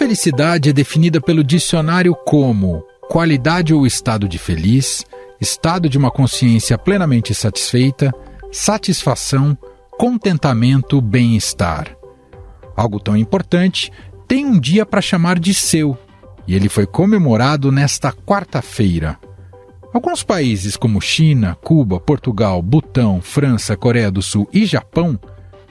felicidade é definida pelo dicionário como qualidade ou estado de feliz, estado de uma consciência plenamente satisfeita, satisfação, contentamento, bem-estar. Algo tão importante tem um dia para chamar de seu, e ele foi comemorado nesta quarta-feira. Alguns países como China, Cuba, Portugal, Butão, França, Coreia do Sul e Japão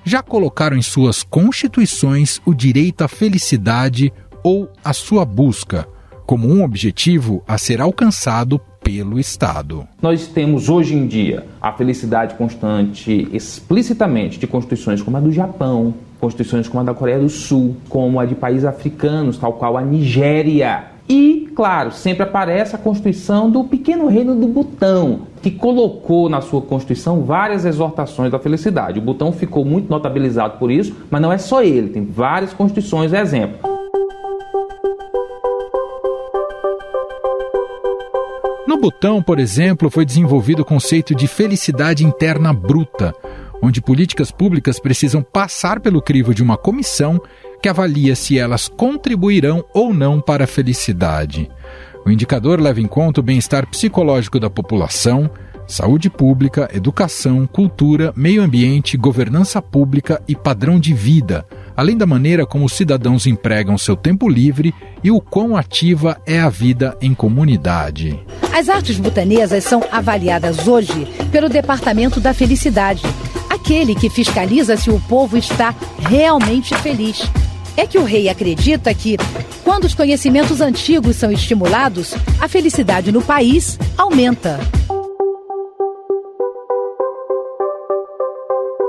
já colocaram em suas constituições o direito à felicidade ou à sua busca, como um objetivo a ser alcançado pelo Estado. Nós temos hoje em dia a felicidade constante explicitamente de constituições como a do Japão, constituições como a da Coreia do Sul, como a de países africanos, tal qual a Nigéria. E, claro, sempre aparece a Constituição do Pequeno Reino do Butão, que colocou na sua Constituição várias exortações da felicidade. O Butão ficou muito notabilizado por isso, mas não é só ele, tem várias constituições, exemplo. No Butão, por exemplo, foi desenvolvido o conceito de felicidade interna bruta, onde políticas públicas precisam passar pelo crivo de uma comissão que avalia se elas contribuirão ou não para a felicidade. O indicador leva em conta o bem-estar psicológico da população, saúde pública, educação, cultura, meio ambiente, governança pública e padrão de vida, além da maneira como os cidadãos empregam seu tempo livre e o quão ativa é a vida em comunidade. As artes butanesas são avaliadas hoje pelo Departamento da Felicidade, aquele que fiscaliza se o povo está realmente feliz. É que o rei acredita que, quando os conhecimentos antigos são estimulados, a felicidade no país aumenta.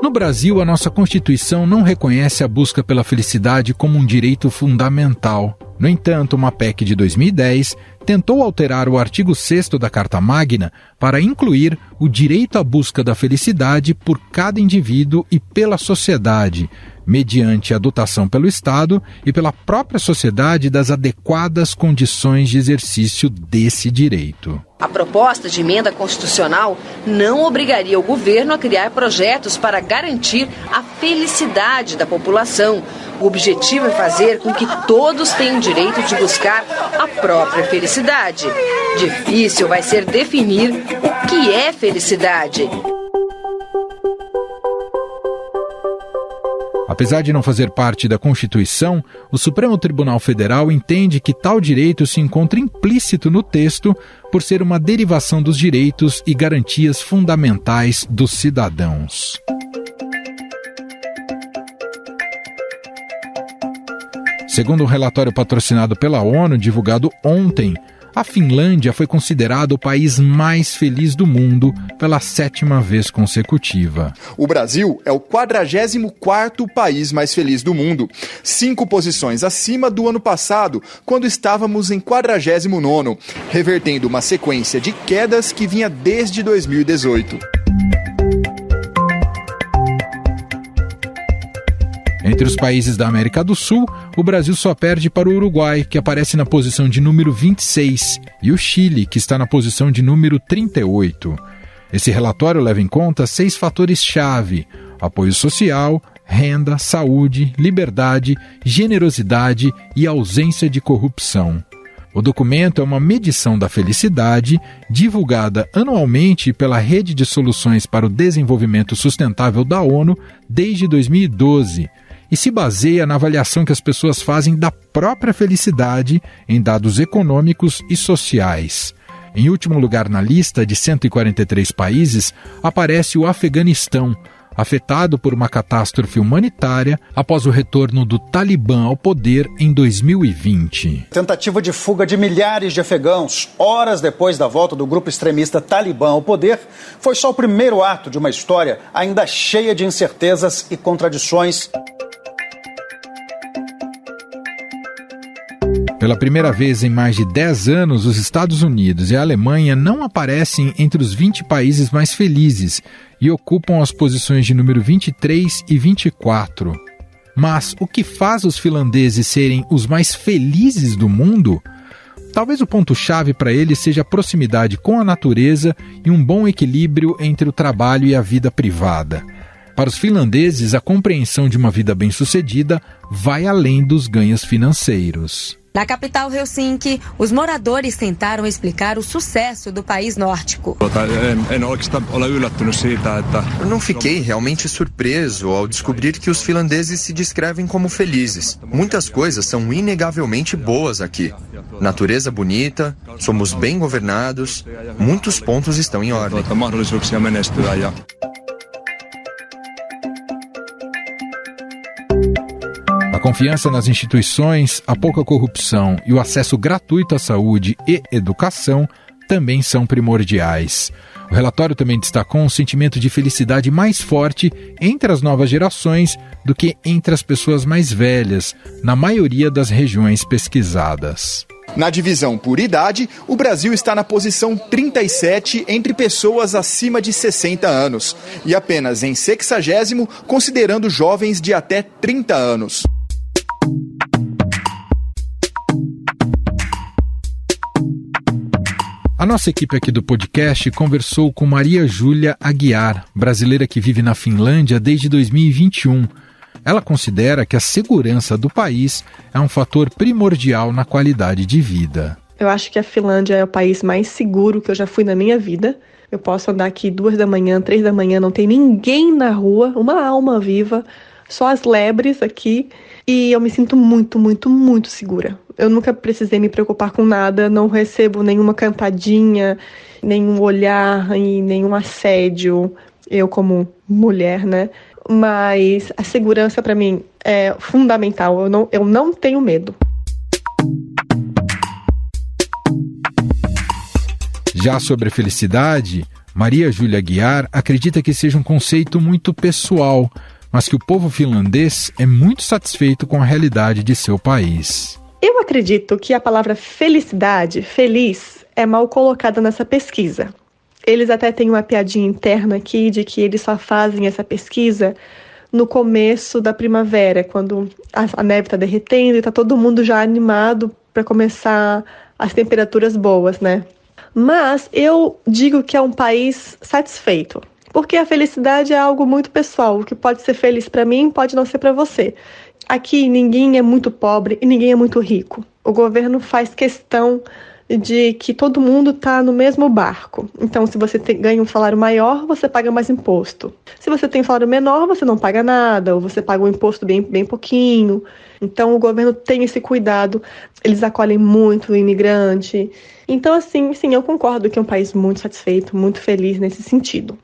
No Brasil, a nossa Constituição não reconhece a busca pela felicidade como um direito fundamental. No entanto, uma PEC de 2010 tentou alterar o artigo 6º da Carta Magna para incluir o direito à busca da felicidade por cada indivíduo e pela sociedade, mediante a dotação pelo Estado e pela própria sociedade das adequadas condições de exercício desse direito. A proposta de emenda constitucional não obrigaria o governo a criar projetos para garantir a felicidade da população. O objetivo é fazer com que todos tenham direito de buscar a própria felicidade. Difícil vai ser definir o que é felicidade. Apesar de não fazer parte da Constituição, o Supremo Tribunal Federal entende que tal direito se encontra implícito no texto por ser uma derivação dos direitos e garantias fundamentais dos cidadãos. Segundo um relatório patrocinado pela ONU, divulgado ontem, a Finlândia foi considerada o país mais feliz do mundo pela 7ª vez consecutiva. O Brasil é o 44º país mais feliz do mundo, 5 posições acima do ano passado, quando estávamos em 49º, revertendo uma sequência de quedas que vinha desde 2018. Entre os países da América do Sul, o Brasil só perde para o Uruguai, que aparece na posição de número 26, e o Chile, que está na posição de número 38. Esse relatório leva em conta 6 fatores-chave: apoio social, renda, saúde, liberdade, generosidade e ausência de corrupção. O documento é uma medição da felicidade, divulgada anualmente pela Rede de Soluções para o Desenvolvimento Sustentável da ONU desde 2012, e se baseia na avaliação que as pessoas fazem da própria felicidade em dados econômicos e sociais. Em último lugar na lista de 143 países, aparece o Afeganistão, afetado por uma catástrofe humanitária após o retorno do Talibã ao poder em 2020. Tentativa de fuga de milhares de afegãos, horas depois da volta do grupo extremista Talibã ao poder, foi só o primeiro ato de uma história ainda cheia de incertezas e contradições. Pela primeira vez em mais de 10 anos, os Estados Unidos e a Alemanha não aparecem entre os 20 países mais felizes e ocupam as posições de número 23 e 24. Mas o que faz os finlandeses serem os mais felizes do mundo? Talvez o ponto-chave para eles seja a proximidade com a natureza e um bom equilíbrio entre o trabalho e a vida privada. Para os finlandeses, a compreensão de uma vida bem-sucedida vai além dos ganhos financeiros. Na capital Helsinki, os moradores tentaram explicar o sucesso do país nórdico. Eu não fiquei realmente surpreso ao descobrir que os finlandeses se descrevem como felizes. Muitas coisas são inegavelmente boas aqui. Natureza bonita, somos bem governados, muitos pontos estão em ordem. A confiança nas instituições, a pouca corrupção e o acesso gratuito à saúde e educação também são primordiais. O relatório também destacou um sentimento de felicidade mais forte entre as novas gerações do que entre as pessoas mais velhas, na maioria das regiões pesquisadas. Na divisão por idade, o Brasil está na posição 37 entre pessoas acima de 60 anos e apenas em 60º, considerando jovens de até 30 anos. A nossa equipe aqui do podcast conversou com Maria Júlia Aguiar, brasileira que vive na Finlândia desde 2021. Ela considera que a segurança do país é um fator primordial na qualidade de vida. Eu acho que a Finlândia é o país mais seguro que eu já fui na minha vida. Eu posso andar aqui 2 da manhã, 3 da manhã, não tem ninguém na rua, uma alma viva, só as lebres aqui. E eu me sinto muito, muito, muito segura. Eu nunca precisei me preocupar com nada, não recebo nenhuma cantadinha, nenhum olhar e nenhum assédio, eu como mulher, né? Mas a segurança para mim é fundamental, eu não tenho medo. Já sobre a felicidade, Maria Júlia Aguiar acredita que seja um conceito muito pessoal, mas que o povo finlandês é muito satisfeito com a realidade de seu país. Eu acredito que a palavra felicidade, feliz, é mal colocada nessa pesquisa. Eles até têm uma piadinha interna aqui de que eles só fazem essa pesquisa no começo da primavera, quando a neve está derretendo e está todo mundo já animado para começar as temperaturas boas, né? Mas eu digo que é um país satisfeito. Porque a felicidade é algo muito pessoal. O que pode ser feliz para mim pode não ser para você. Aqui ninguém é muito pobre e ninguém é muito rico. O governo faz questão de que todo mundo está no mesmo barco. Então, se você ganha um salário maior, você paga mais imposto. Se você tem um salário menor, você não paga nada, ou você paga um imposto bem pouquinho. Então, o governo tem esse cuidado. Eles acolhem muito o imigrante. Então, assim, sim, eu concordo que é um país muito satisfeito, muito feliz nesse sentido.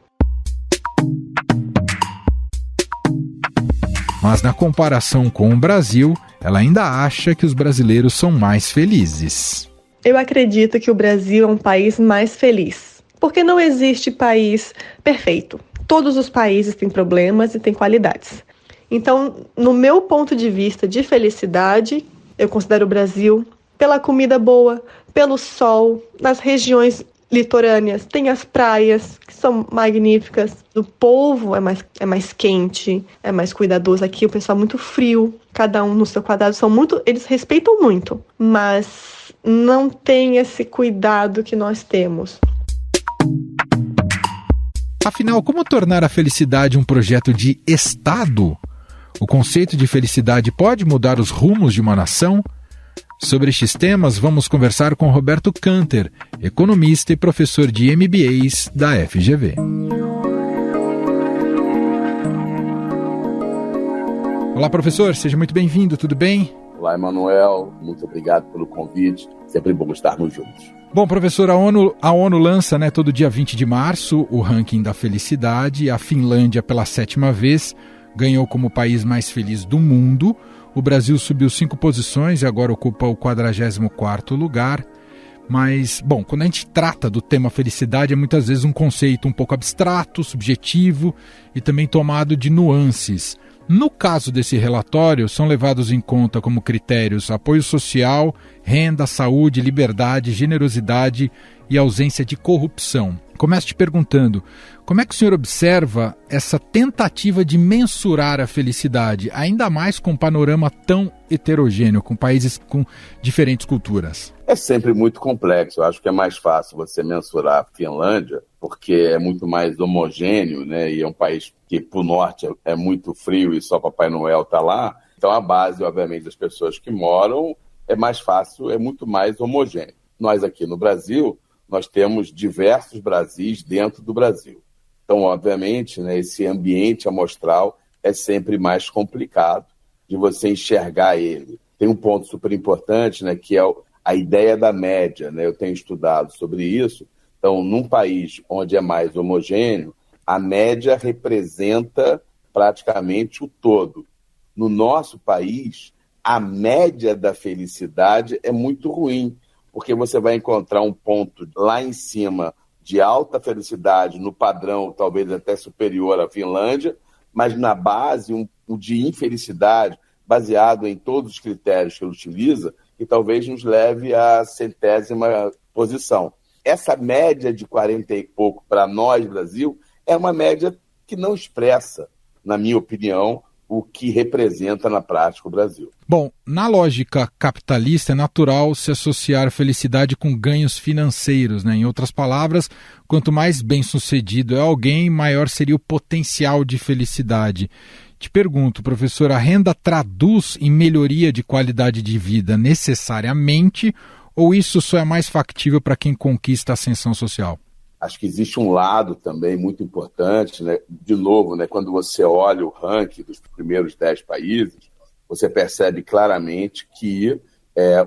Mas na comparação com o Brasil, ela ainda acha que os brasileiros são mais felizes. Eu acredito que o Brasil é um país mais feliz, porque não existe país perfeito. Todos os países têm problemas e têm qualidades. Então, no meu ponto de vista de felicidade, eu considero o Brasil pela comida boa, pelo sol, nas regiões litorâneas, tem as praias que são magníficas, o povo é mais quente, é mais cuidadoso. Aqui o pessoal é muito frio, cada um no seu quadrado, eles respeitam muito, mas não tem esse cuidado que nós temos. Afinal, como tornar a felicidade um projeto de Estado? O conceito de felicidade pode mudar os rumos de uma nação? Sobre estes temas, vamos conversar com Roberto Kanter, economista e professor de MBAs da FGV. Olá, professor, seja muito bem-vindo, tudo bem? Olá, Emanuel, muito obrigado pelo convite, sempre bom estarmos juntos. Bom, professor, a ONU lança todo dia 20 de março o ranking da felicidade. A Finlândia, pela 7ª vez, ganhou como o país mais feliz do mundo. O Brasil subiu 5 posições e agora ocupa o 44º lugar. Mas, bom, quando a gente trata do tema felicidade, é muitas vezes um conceito um pouco abstrato, subjetivo e também tomado de nuances. No caso desse relatório, são levados em conta como critérios apoio social, renda, saúde, liberdade, generosidade e ausência de corrupção. Começo te perguntando, como é que o senhor observa essa tentativa de mensurar a felicidade, ainda mais com um panorama tão heterogêneo, com países com diferentes culturas? É sempre muito complexo. Eu acho que é mais fácil você mensurar a Finlândia porque é muito mais homogêneo, né? E é um país que, para o norte, é muito frio e só Papai Noel está lá. Então, a base, obviamente, das pessoas que moram é mais fácil, é muito mais homogêneo. Nós aqui no Brasil, nós temos diversos Brasis dentro do Brasil. Então, obviamente, né, esse ambiente amostral é sempre mais complicado de você enxergar ele. Tem um ponto super importante, né, que é a ideia da média, né? Eu tenho estudado sobre isso. Então, num país onde é mais homogêneo, a média representa praticamente o todo. No nosso país, a média da felicidade é muito ruim, porque você vai encontrar um ponto lá em cima de alta felicidade, no padrão talvez até superior à Finlândia, mas na base um de infelicidade, baseado em todos os critérios que ele utiliza, que talvez nos leve à 100ª posição. Essa média de 40 e pouco para nós, Brasil, é uma média que não expressa, na minha opinião, o que representa na prática o Brasil. Bom, na lógica capitalista é natural se associar felicidade com ganhos financeiros, né? Em outras palavras, quanto mais bem-sucedido é alguém, maior seria o potencial de felicidade. Te pergunto, professor, a renda traduz em melhoria de qualidade de vida necessariamente, ou isso só é mais factível para quem conquista a ascensão social? Acho que existe um lado também muito importante, né? De novo, né? Quando você olha o ranking dos primeiros 10 países, você percebe claramente que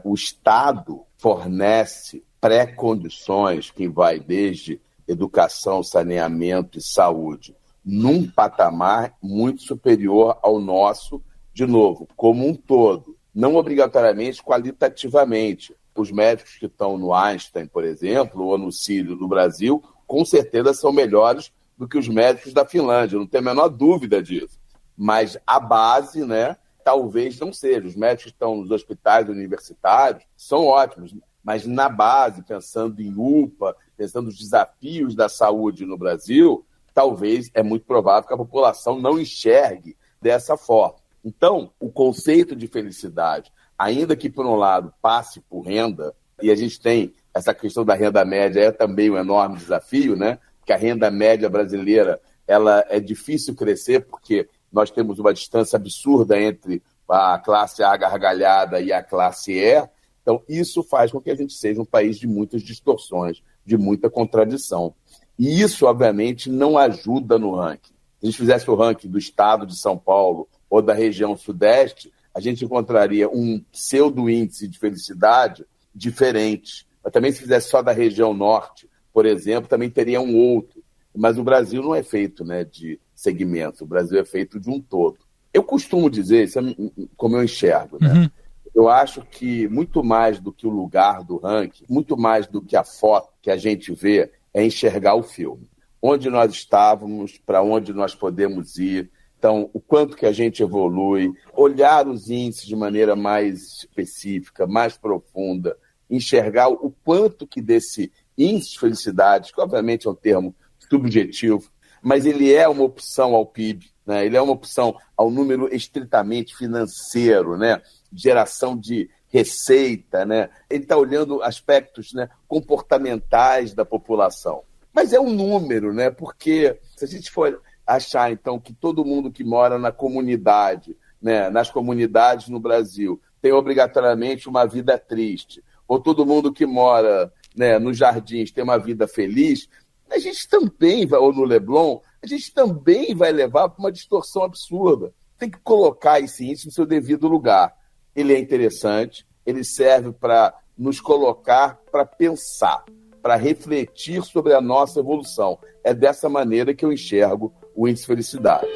o Estado fornece pré-condições que vai desde educação, saneamento e saúde, num patamar muito superior ao nosso, de novo, como um todo, não obrigatoriamente qualitativamente. Os médicos que estão no Einstein, por exemplo, ou no Círio do Brasil, com certeza são melhores do que os médicos da Finlândia, não tenho a menor dúvida disso. Mas a base, né, talvez não seja. Os médicos que estão nos hospitais universitários são ótimos, mas na base, pensando em UPA, pensando nos desafios da saúde no Brasil, talvez é muito provável que a população não enxergue dessa forma. Então, o conceito de felicidade, ainda que, por um lado, passe por renda, e a gente tem essa questão da renda média, é também um enorme desafio, né? Porque a renda média brasileira ela é difícil crescer, porque nós temos uma distância absurda entre a classe A gargalhada e a classe E. Então, isso faz com que a gente seja um país de muitas distorções, de muita contradição. E isso, obviamente, não ajuda no ranking. Se a gente fizesse o ranking do estado de São Paulo ou da região sudeste, a gente encontraria um pseudo-índice de felicidade diferente. Mas também se fizesse só da região norte, por exemplo, também teria um outro. Mas o Brasil não é feito, né, de segmentos, o Brasil é feito de um todo. Eu costumo dizer, isso é como eu enxergo, né? Uhum. Eu acho que muito mais do que o lugar do ranking, muito mais do que a foto que a gente vê, é enxergar o filme. Onde nós estávamos, para onde nós podemos ir. Então, o quanto que a gente evolui, olhar os índices de maneira mais específica, mais profunda, enxergar o quanto que desse índice de felicidade, que obviamente é um termo subjetivo, mas ele é uma opção ao PIB, né? Ele é uma opção ao número estritamente financeiro, né? Geração de receita, né? Ele está olhando aspectos, né, comportamentais da população. Mas é um número, né? Porque se a gente for achar, então, que todo mundo que mora na comunidade, né, nas comunidades no Brasil, tem obrigatoriamente uma vida triste, ou todo mundo que mora, né, nos jardins tem uma vida feliz, a gente também vai, ou no Leblon, a gente também vai levar para uma distorção absurda. Tem que colocar esse índice no seu devido lugar. Ele é interessante, ele serve para nos colocar para pensar, para refletir sobre a nossa evolução. É dessa maneira que eu enxergo o índice de felicidade.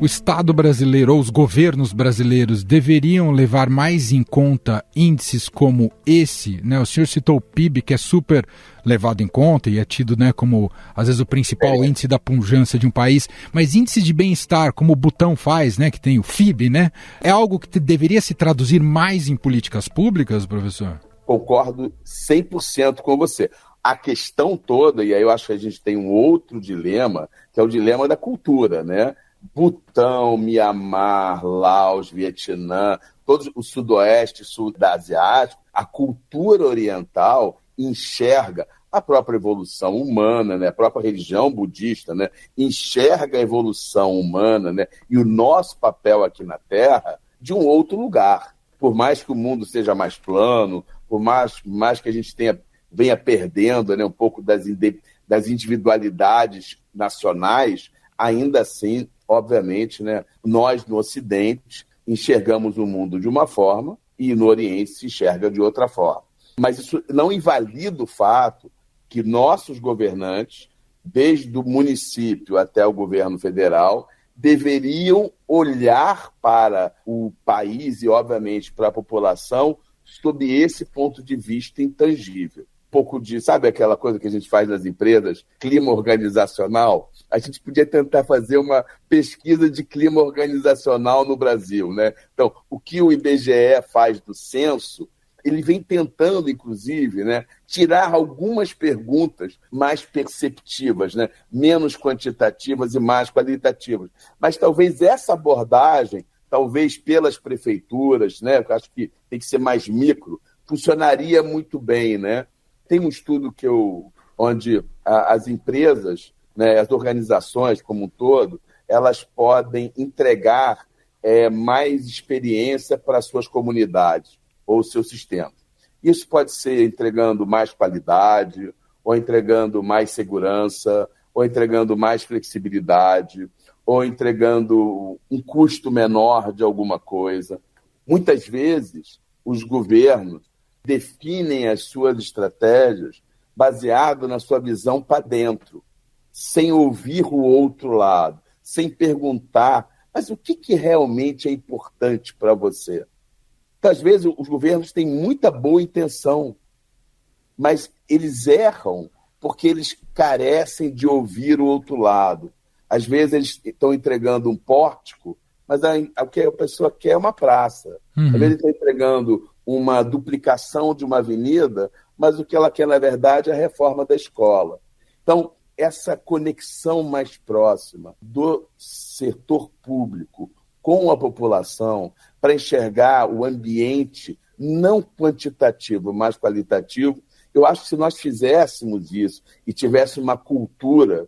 O Estado brasileiro ou os governos brasileiros deveriam levar mais em conta índices como esse, né? O senhor citou o PIB, que é super levado em conta e é tido, né, como, às vezes, o principal índice da pujança de um país, mas índice de bem-estar, como o Butão faz, né, que tem o FIB, né? É algo que deveria se traduzir mais em políticas públicas, professor? Concordo 100% com você. A questão toda, e aí eu acho que a gente tem um outro dilema, que é o dilema da cultura, né? Butão, Mianmar, Laos, Vietnã, todo o sudoeste, sul asiático, a cultura oriental enxerga a própria evolução humana, né? A própria religião budista, né? Enxerga a evolução humana, né? E o nosso papel aqui na Terra de um outro lugar. Por mais que o mundo seja mais plano, por mais que a gente venha perdendo, né, um pouco das individualidades nacionais, ainda assim, obviamente, né, nós no Ocidente enxergamos o mundo de uma forma e no Oriente se enxerga de outra forma. Mas isso não invalida o fato que nossos governantes, desde o município até o governo federal, deveriam olhar para o país e, obviamente, para a população sob esse ponto de vista intangível. Um pouco de, sabe aquela coisa que a gente faz nas empresas, clima organizacional? A gente podia tentar fazer uma pesquisa de clima organizacional no Brasil, né? Então, o que o IBGE faz do censo, ele vem tentando, inclusive, né, tirar algumas perguntas mais perceptivas, né, menos quantitativas e mais qualitativas. Mas talvez essa abordagem, talvez pelas prefeituras, né, eu acho que tem que ser mais micro, funcionaria muito bem, né? Tem um estudo onde as empresas, né, as organizações como um todo, elas podem entregar mais experiência para suas comunidades ou seu sistema. Isso pode ser entregando mais qualidade, ou entregando mais segurança, ou entregando mais flexibilidade, ou entregando um custo menor de alguma coisa. Muitas vezes, os governos definem as suas estratégias baseado na sua visão para dentro, sem ouvir o outro lado, sem perguntar, mas o que realmente é importante para você? Às vezes, os governos têm muita boa intenção, mas eles erram porque eles carecem de ouvir o outro lado. Às vezes, eles estão entregando um pórtico, mas o que a pessoa quer é uma praça. Às vezes, eles estão entregando uma duplicação de uma avenida, mas o que ela quer, na verdade, é a reforma da escola. Então, essa conexão mais próxima do setor público com a população, para enxergar o ambiente não quantitativo, mas qualitativo, eu acho que se nós fizéssemos isso e tivéssemos uma cultura,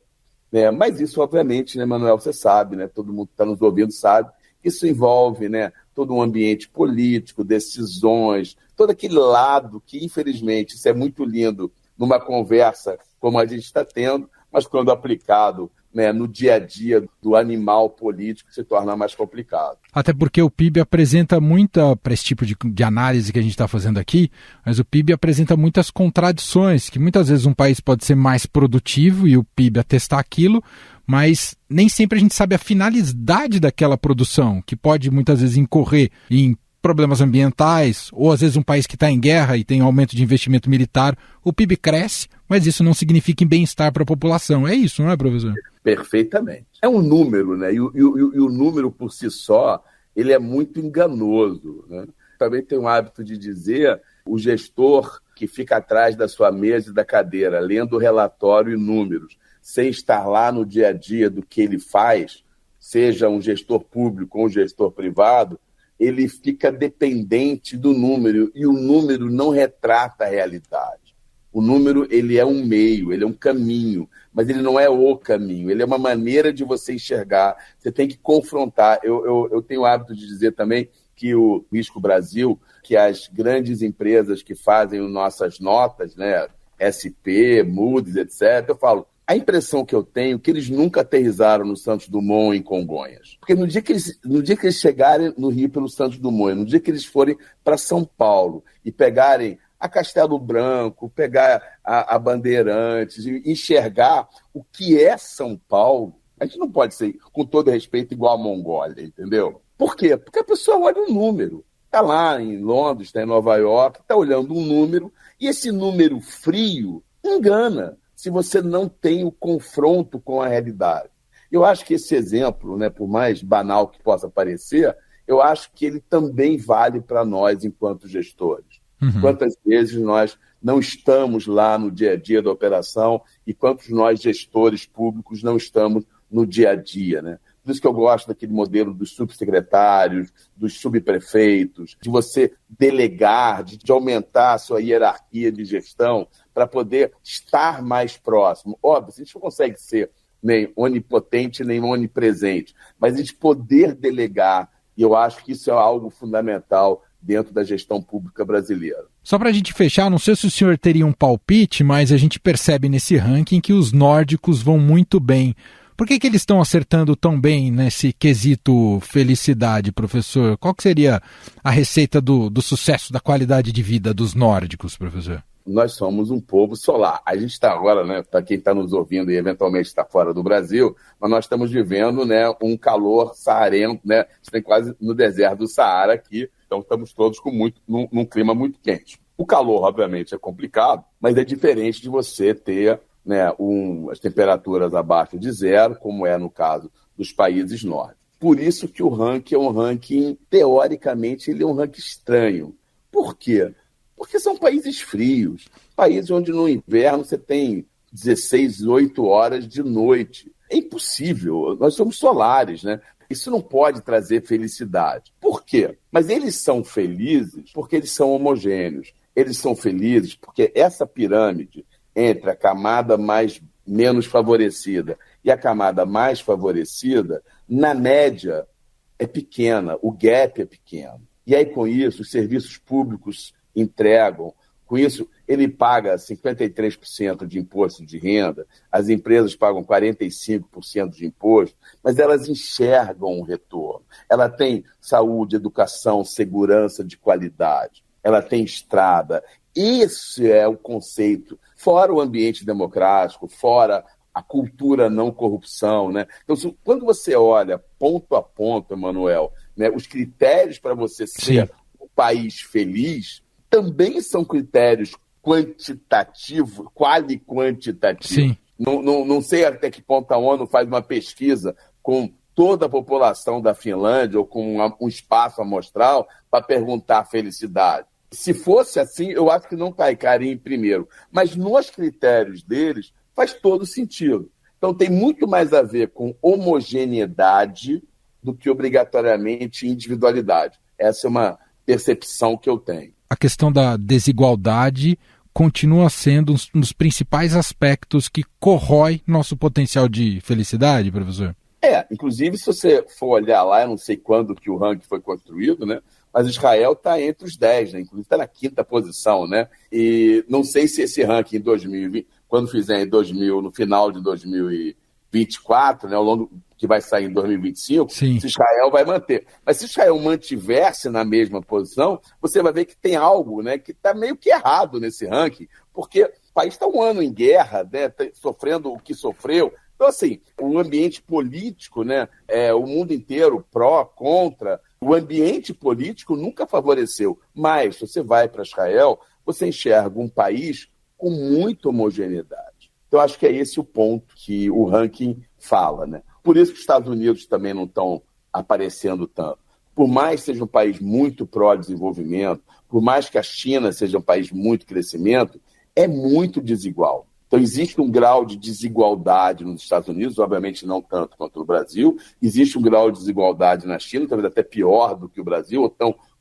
né, mas isso, obviamente, né, Manuel, você sabe, né, todo mundo que está nos ouvindo sabe, isso envolve, né, todo um ambiente político, decisões, todo aquele lado que, infelizmente, isso é muito lindo numa conversa como a gente está tendo, mas quando aplicado, né, no dia a dia do animal político se torna mais complicado. Até porque o PIB apresenta muita, para esse tipo de análise que a gente está fazendo aqui, mas o PIB apresenta muitas contradições, que muitas vezes um país pode ser mais produtivo e o PIB atestar aquilo, mas nem sempre a gente sabe a finalidade daquela produção, que pode muitas vezes incorrer em problemas ambientais, ou às vezes um país que está em guerra e tem aumento de investimento militar, o PIB cresce, mas isso não significa em bem-estar para a população. É isso, não é, professor? Perfeitamente. É um número, né? E o número por si só, ele é muito enganoso, né? Também tem um hábito de dizer, o gestor que fica atrás da sua mesa e da cadeira, lendo o relatório e números, sem estar lá no dia a dia do que ele faz, seja um gestor público ou um gestor privado, ele fica dependente do número, e o número não retrata a realidade. O número, ele é um meio, ele é um caminho, mas ele não é o caminho, ele é uma maneira de você enxergar. Você tem que confrontar. Eu tenho o hábito de dizer também que o Risco Brasil, que as grandes empresas que fazem nossas notas, né, SP, Moody's, etc., eu falo, a impressão que eu tenho é que eles nunca aterrizaram no Santos Dumont ou em Congonhas. Porque no dia que eles chegarem no Rio pelo Santos Dumont, no dia que eles forem para São Paulo e pegarem a Castelo Branco, pegar a Bandeirantes, e enxergar o que é São Paulo, a gente não pode ser, com todo respeito, igual a Mongólia, entendeu? Por quê? Porque a pessoa olha um número. Está lá em Londres, está em Nova York, está olhando um número, e esse número frio engana se você não tem o confronto com a realidade. Eu acho que esse exemplo, né, por mais banal que possa parecer, eu acho que ele também vale para nós enquanto gestores. Quantas vezes nós não estamos lá no dia a dia da operação e quantos nós, gestores públicos, não estamos no dia a dia, né? Por isso que eu gosto daquele modelo dos subsecretários, dos subprefeitos, de você delegar, de aumentar a sua hierarquia de gestão para poder estar mais próximo. Óbvio, a gente não consegue ser nem onipotente, nem onipresente, mas a gente poder delegar, e eu acho que isso é algo fundamental dentro da gestão pública brasileira. Só para a gente fechar, não sei se o senhor teria um palpite, mas a gente percebe nesse ranking que os nórdicos vão muito bem. Por que eles estão acertando tão bem nesse quesito felicidade, professor? Qual que seria a receita do sucesso, da qualidade de vida dos nórdicos, professor? Nós somos um povo solar. A gente está agora, né, para quem está nos ouvindo e eventualmente está fora do Brasil, mas nós estamos vivendo, né, um calor saarento, né, a gente tem quase no deserto do Saara aqui, então estamos todos num clima muito quente. O calor, obviamente, é complicado, mas é diferente de você ter, né, as temperaturas abaixo de zero, como é no caso dos países nórdicos. Por isso que o ranking é um ranking, teoricamente, ele é um ranking estranho. Por quê? Porque são países frios, países onde no inverno você tem 16, 18 horas de noite. É impossível, nós somos solares, né? Isso não pode trazer felicidade. Por quê? Mas eles são felizes porque eles são homogêneos. Eles são felizes porque essa pirâmide entre a camada menos favorecida e a camada mais favorecida, na média, é pequena, o gap é pequeno. E aí, com isso, os serviços públicos entregam. Com isso, ele paga 53% de imposto de renda, as empresas pagam 45% de imposto, mas elas enxergam um retorno. Ela tem saúde, educação, segurança de qualidade, ela tem estrada. Esse é o conceito, fora o ambiente democrático, fora a cultura não corrupção, né? Então, quando você olha ponto a ponto, Emanuel, né, os critérios para você ser um país feliz também são critérios quantitativos, quali-quantitativos. Sim. Não sei até que ponto a ONU faz uma pesquisa com toda a população da Finlândia ou com um espaço amostral para perguntar a felicidade. Se fosse assim, eu acho que não cairia em primeiro. Mas nos critérios deles faz todo sentido. Então tem muito mais a ver com homogeneidade do que obrigatoriamente individualidade. Essa é uma percepção que eu tenho. A questão da desigualdade continua sendo um dos principais aspectos que corrói nosso potencial de felicidade, professor? Inclusive, se você for olhar lá, eu não sei quando que o ranking foi construído, né? Mas Israel está entre os 10, né? Inclusive está na 5ª posição, né? E não sei se esse ranking em 2020, quando fizer em 2000, no final de 2024, né, ao longo que vai sair em 2025, Sim. Se Israel vai manter. Mas se Israel mantiver-se na mesma posição, você vai ver que tem algo, né, que está meio que errado nesse ranking, porque o país está um ano em guerra, né, sofrendo o que sofreu. Então, assim, o ambiente político, né, o mundo inteiro pró, contra, o ambiente político nunca favoreceu. Mas, se você vai para Israel, você enxerga um país com muita homogeneidade. Então, acho que é esse o ponto que o ranking fala, né? Por isso que os Estados Unidos também não estão aparecendo tanto. Por mais que seja um país muito pró-desenvolvimento, por mais que a China seja um país muito crescimento, é muito desigual. Então, existe um grau de desigualdade nos Estados Unidos, obviamente não tanto quanto no Brasil. Existe um grau de desigualdade na China, talvez até pior do que o Brasil, ou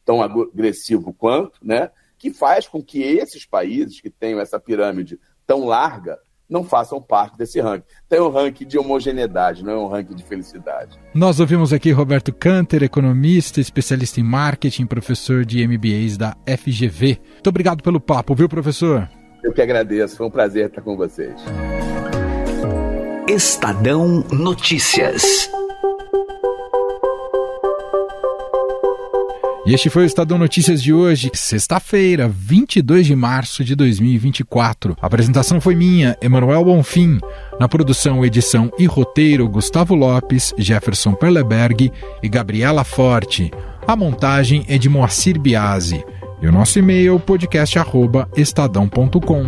tão agressivo quanto, né? Que faz com que esses países que tenham essa pirâmide tão larga não façam parte desse ranking. Então é um ranking de homogeneidade, não é um ranking de felicidade. Nós ouvimos aqui Roberto Kanter, economista, especialista em marketing, professor de MBAs da FGV. Muito obrigado pelo papo, viu, professor? Eu que agradeço, foi um prazer estar com vocês. Estadão Notícias. E este foi o Estadão Notícias de hoje, sexta-feira, 22 de março de 2024. A apresentação foi minha, Emanuel Bonfim. Na produção, edição e roteiro, Gustavo Lopes, Jefferson Perleberg e Gabriela Forte. A montagem é de Moacir Biasi. E o nosso e-mail, podcast@estadão.com.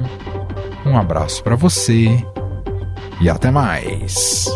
Um abraço para você e até mais.